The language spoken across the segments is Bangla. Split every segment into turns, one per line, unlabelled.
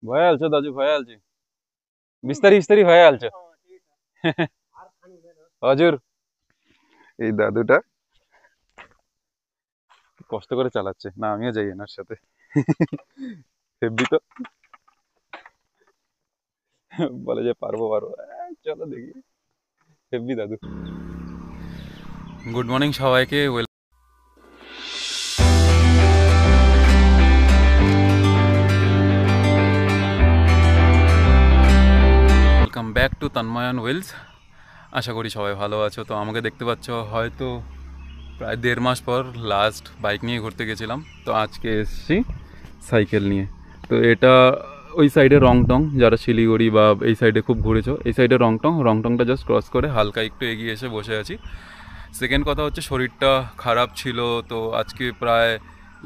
भया हाल छ दाजु भइहाल्छ बिस्तारी बिस्तारी भइहाल्छ हजुर এই দাদুটা কষ্ট করে চালাচ্ছে না আমিও যাই এনার সাথে হেব্বি তো বলে যে পারবো পারবো চলো দেখি হেব্বি দাদু গুড মর্নিং সবাইকে ওয়েলকাম ব্যাক টু তন্ময়ান উইলস আশা করি সবাই ভালো আছো তো আমাকে দেখতে পাচ্ছ হয়তো প্রায় 1.5 মাস পর লাস্ট বাইক নিয়ে ঘুরতে গেছিলাম তো আজকে এসেছি সাইকেল নিয়ে তো এটা ওই সাইডে রংটং যারা শিলিগুড়ি বা এই সাইডে খুব ঘুরেছো এই সাইডে রংটংটা জাস্ট ক্রস করে হালকা একটু এগিয়ে এসে বসে আছি সেকেন্ড কথা হচ্ছে শরীরটা খারাপ ছিল তো আজকে প্রায়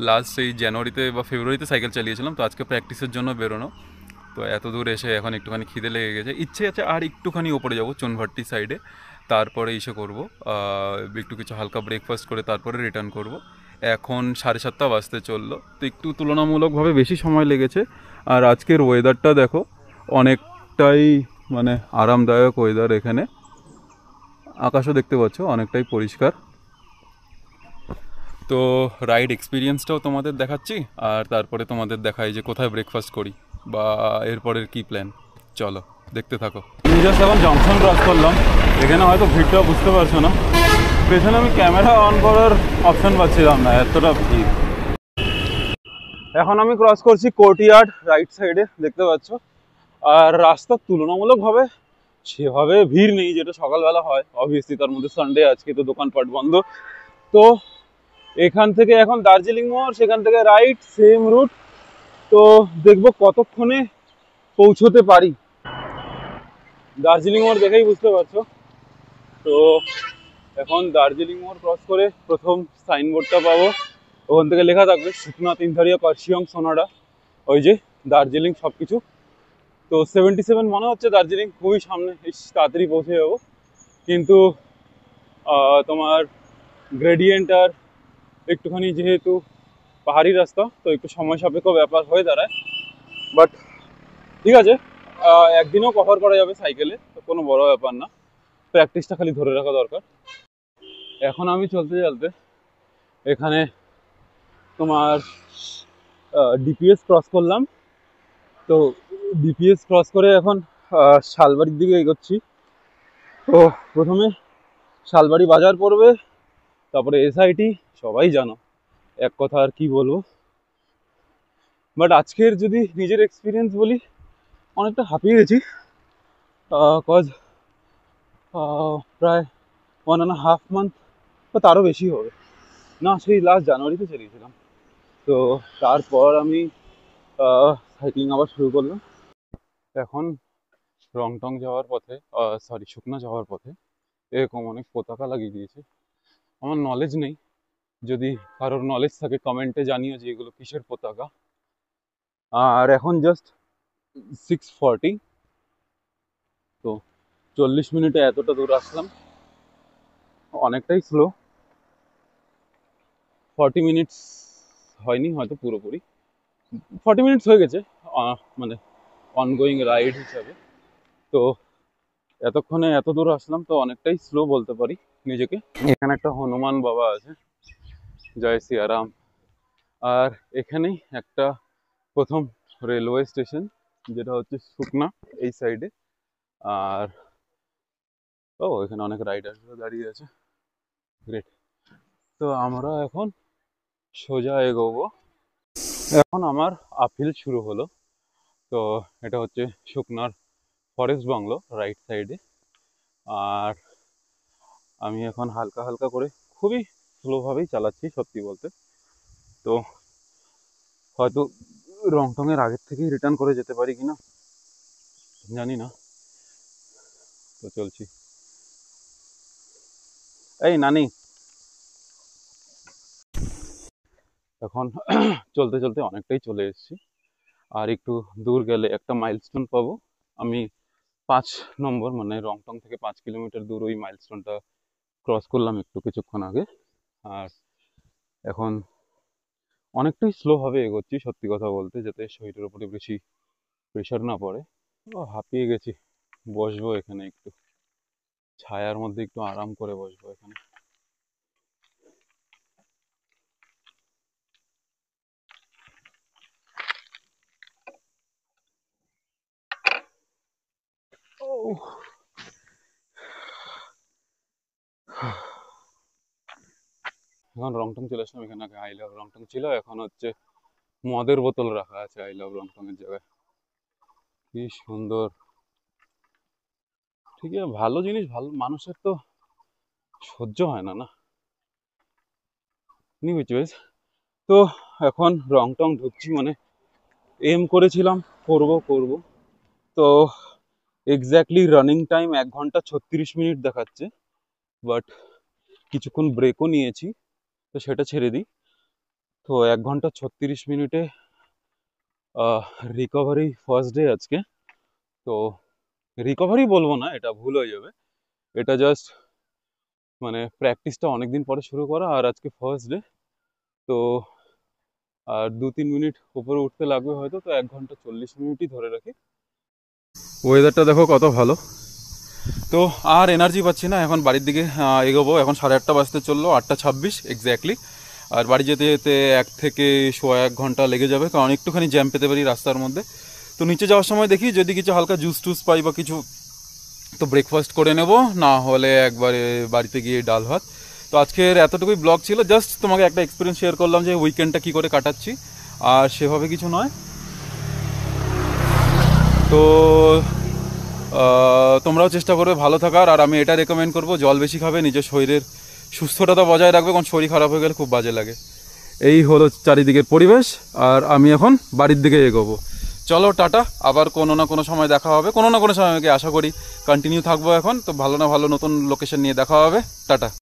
লাস্ট সেই জানুয়ারিতে বা ফেব্রুয়ারিতে সাইকেল চালিয়েছিলাম তো আজকে প্র্যাকটিসের জন্য বেরোনো তো এত দূর এসে এখন একটুখানি খিদে লেগে গেছে ইচ্ছে আছে আর একটুখানি ওপরে যাবো চুনভাট্টি সাইডে তারপরে ইসে করবো একটু কিছু হালকা ব্রেকফাস্ট করে তারপরে রিটার্ন করব। এখন 7:30 বাজতে চললো তো একটু তুলনামূলকভাবে বেশি সময় লেগেছে আর আজকের ওয়েদারটা দেখো অনেকটাই মানে আরামদায়ক ওয়েদার এখানে আকাশও দেখতে পাচ্ছ অনেকটাই পরিষ্কার তো রাইড এক্সপিরিয়েন্সটাও তোমাদের দেখাচ্ছি আর তারপরে তোমাদের দেখাই যে কোথায় ব্রেকফাস্ট করি বা এরপরের কী প্ল্যান চলো দেখতে থাকো আমি জাস্ট এখন জংশন ক্রস করলাম এখানে হয়তো ভিড়টা বুঝতে পারছো না পেছনে আমি ক্যামেরা অন করার অপশন পাচ্ছিলাম না এতটা ভিড় এখন আমি ক্রস করছি কোর্টইয়ার্ড রাইট সাইডে দেখতে পাচ্ছ আর রাস্তার তুলনামূলকভাবে সেভাবে ভিড় নেই যেটা সকালবেলা হয় অবভিয়াসলি তার মধ্যে সানডে আজকে তো দোকানপাট বন্ধ তো এখান থেকে এখন দার্জিলিং মোড় সেখান থেকে রাইট সেম রুট তো দেখবো কতক্ষণে পৌঁছতে পারি দার্জিলিং মোড় দেখেই বুঝতে পারছো তো এখন দার্জিলিং মোড় ক্রস করে প্রথম সাইনবোর্ডটা পাবো ওখান থেকে লেখা থাকবে শুকনা তিনধারিয়া কার্শিয়ং সোনাডা ওই যে দার্জিলিং সব কিছু তো 77 মনে হচ্ছে দার্জিলিং খুবই সামনে তাড়াতাড়ি পৌঁছে যাবো কিন্তু তোমার গ্রেডিয়েন্ট আর একটুখানি যেহেতু পাহাড়ি রাস্তা তো একটু সময় সাপেক্ষ ব্যাপার হয়ে দাঁড়ায় বাট ঠিক আছে একদিনও কভার করা যাবে সাইকেলে তো কোনো বড় ব্যাপার না প্র্যাকটিসটা খালি ধরে রাখা দরকার এখন আমি চলতে চলতে এখানে তোমার ডিপিএস ক্রস করলাম তো ডিপিএস ক্রস করে এখন শালবাড়ির দিকে এগোচ্ছি তো প্রথমে শালবাড়ি বাজার পড়বে তারপরে এসআইটি সবাই জানো এক কথা আর কি বলবো বাট আজকের যদি নিজের এক্সপিরিয়েন্স বলি অনেকটা হাঁপিয়ে গেছি কজ প্রায় 1.5 মান্থ বা তারও বেশি হবে না সেই লাস্ট জানুয়ারিতে চালিয়েছিলাম তো তারপর আমি সাইক্লিং আবার শুরু করলাম এখন রংটং যাওয়ার পথে সরি শুকনা যাওয়ার পথে এরকম অনেক পতাকা লাগিয়ে দিয়েছে আমার নলেজ নেই যদি কারোর নলেজ থাকে কমেন্টে জানিও যে এগুলো কিসের পতাকা আর এখন জাস্ট 6:40 তো 40 মিনিটে এতটা দূর আসলাম অনেকটাই স্লো 40 মিনিটস হয়নি হয়তো পুরোপুরি 40 মিনিটস হয়ে গেছে মানে অনগোয়িং রাইড হিসাবে তো এতক্ষণে এত দূর আসলাম তো অনেকটাই স্লো বলতে পারি নিজেকে এখানে একটা হনুমান বাবা আছে জয় সিয়ারাম আর এখানেই একটা প্রথম রেলওয়ে স্টেশন যেটা হচ্ছে শুকনা এই সাইডে আর ও এখানে অনেক রাইডাররা দাঁড়িয়ে আছে গ্রেট তো আমরা এখন সোজা এগোবো এখন আমার আপিল শুরু হলো তো এটা হচ্ছে শুকনার ফরেস্ট বাংলো রাইট সাইডে আর আমি এখন হালকা হালকা করে খুবই স্লোভাবেই চালাচ্ছি সত্যি বলতে তো হয়তো রংটংয়ের আগের থেকেই রিটার্ন করে যেতে পারি কিনা জানি না তো চলছি এই নানি এখন চলতে চলতে অনেকটাই চলে এসেছি আর একটু দূর গেলে একটা মাইলস্টোন পাবো আমি 5 নম্বর মানে রংটং থেকে 5 কিলোমিটার দূর ওই মাইলস্টোনটা ক্রস করলাম একটু কিছুক্ষণ আগে আর এখন অনেকটাই স্লোভাবে এগোচ্ছি সত্যি কথা বলতে যাতে শরীরের উপরে বেশি প্রেশার না পড়ে। ও হাঁপিয়ে গেছি, বসবো এখানে একটু ছায়ার মধ্যে, একটু আরাম করে বসবো এখানে। ও এখন রংটং চলে আসলাম, এখানে আগে আই লাভ রংটং ছিল, এখন হচ্ছে মদের বোতল রাখা আছে আই লাভ রংটং এর জায়গায়। কি সুন্দর, ঠিক আছে, ভালো জিনিস ভালো মানুষের তো সহ্য হয় না, না নিবি চয়েস। তো এখন রংটং ঢুকছি, মানে এম করেছিলাম করব করব, তো এক্স্যাক্টলি রানিং টাইম 1 ঘন্টা 36 মিনিট দেখাচ্ছে, বাট কিছুক্ষণ ব্রেকও নিয়েছি, তো সেটা ছেড়ে দিই। তো 1 ঘন্টা 36 মিনিটে রিকভারি ফার্স্ট ডে আজকে। তো রিকভারি বলবো না, এটা ভুল হয়ে যাবে, এটা জাস্ট মানে প্র্যাকটিসটা অনেকদিন পরে শুরু করা, আর আজকে ফার্স্ট ডে। তো আর 2-3 মিনিট উপরে উঠতে লাগবে হয়তো, তো 1 ঘন্টা 40 মিনিটই ধরে রাখি। ওয়েদারটা দেখো কত ভালো। তো আর এনার্জি পাচ্ছি না, এখন বাড়ির দিকে এগোবো। এখন 8:30 বাজতে চললো, 8:26 এক্স্যাক্টলি। আর বাড়ি যেতে যেতে 1 থেকে সোয়া 1 ঘন্টা লেগে যাবে, কারণ একটুখানি জ্যাম পেতে পারি রাস্তার মধ্যে। তো নিচে যাওয়ার সময় দেখি যদি কিছু হালকা জুস টুস পাই বা কিছু, তো ব্রেকফাস্ট করে নেব, না হলে একবারে বাড়িতে গিয়ে ডাল ভাত। তো আজকের এতটুকুই ব্লগ ছিল, জাস্ট তোমাকে একটা এক্সপিরিয়েন্স শেয়ার করলাম যে উইকেন্ডটা কী করে কাটাচ্ছি, আর সেভাবে কিছু নয়। তো তোমরাও চেষ্টা করবে ভালো থাকার, আর আমি এটা রেকমেন্ড করবো জল বেশি খাবে, নিজের শরীরের সুস্থতা বজায় রাখবে, কারণ শরীর খারাপ হয়ে গেলে খুব বাজে লাগে। এই হলো চারিদিকের পরিবেশ, আর আমি এখন বাড়ির দিকে এগোবো। চলো টাটা, আবার কোনো না কোনো সময় দেখা হবে, কোনো না কোনো সময় আমাকে আশা করি কন্টিনিউ থাকবো এখন। তো ভালো না ভালো নতুন লোকেশন নিয়ে দেখা হবে, টাটা।